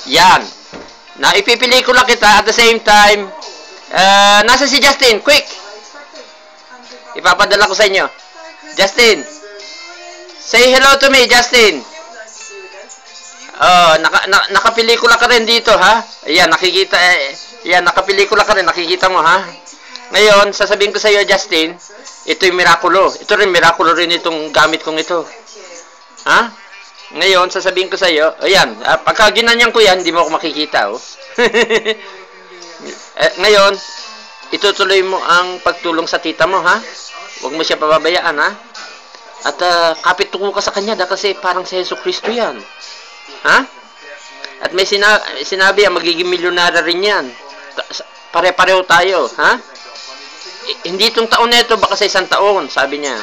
Yan. Na ipipelikula kita at the same time. Nasa si Justin? Quick! Ipapadala ko sa inyo. Justin! Say hello to me, Justin! Oh, nakapelikula ka rin dito, ha? Ayan, nakikita, ayan, nakapelikula ka rin, nakikita mo, ha? Ngayon, sasabihin ko sa iyo, Justin, ito yung mirakulo. Ito rin, mirakulo rin itong gamit kong ito. Ha? Ngayon, sasabihin ko sa iyo, ayan, pagka ginanyan ko yan, hindi mo ako makikita, oh. Ngayon, itutuloy mo ang pagtulong sa tita mo, ha? Huwag mo siya pababayaan, ha? At kapit tuko ka sa kanya, kasi parang si Jesu Cristo yan. Ha? At may sinabi, magiging milyonaryo rin yan. Pare-pareho tayo, ha? Hindi itong taon na ito, baka sa isang taon, sabi niya.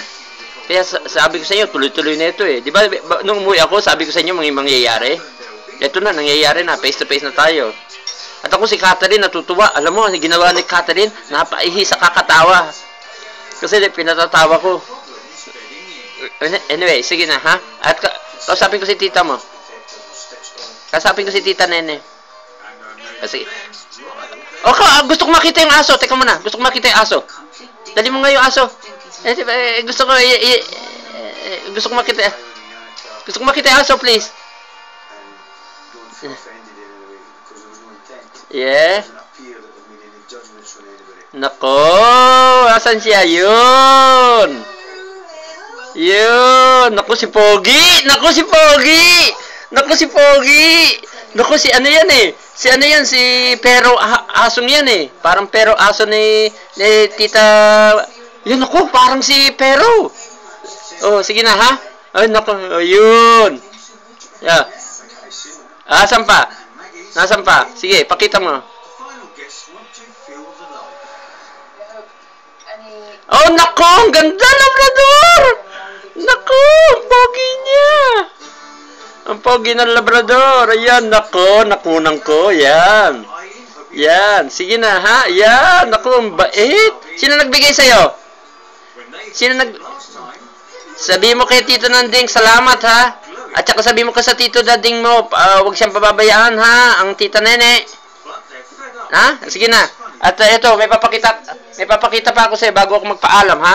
Kaya sabi ko sa inyo, tuloy-tuloy na ito eh. Di ba, nung umuwi ako, sabi ko sa inyo, mga mangyayari. Ito na, nangyayari na, face-to-face na tayo. At ako si Catherine, natutuwa. Alam mo, ginawa ni Catherine, napaihi sa kakatawa. Kasi pinatatawa ko. Anyway, sige na, ha? At kausapin ko si tita mo. Kasapin ko si Tita Nene. Sige. Okay, gusto ko makita yung aso. Teka muna, gusto ko makita yung aso. Dali mo nga yung aso. Gusto ko makita. Gusto ko makita yung aso, please. Yeah. Nako, asan siya? Yun. Yun. Naku si Pogi. Naku si Pogi. Naku si Pogi! Naku si ano yan eh? Si ano yan? Si pero asong yan eh. Parang pero aso ni tita... Yun naku, parang si pero. Oh, sige na ha? Ay naku, oh, yun. Yeah. Asan pa? Nasaan pa? Sige, pakita mo. Oh naku, ang ganda Labrador! Naku, Pogi niya! Ang pogi ng Labrador. Ayan, nako, nakunan ko. Yan. Yan. Sige na, ha? Yan. Naku, ang bait. Sino nagbigay sa'yo? Sino Sabi mo kay Tito Nanding, salamat, ha? At saka sabi mo ka sa Tito Dading mo, huwag siyang pababayaan, ha? Ang Tita Nene. Ha? Sige na. At ito, may papakita pa ako sa'yo bago ako magpaalam, ha?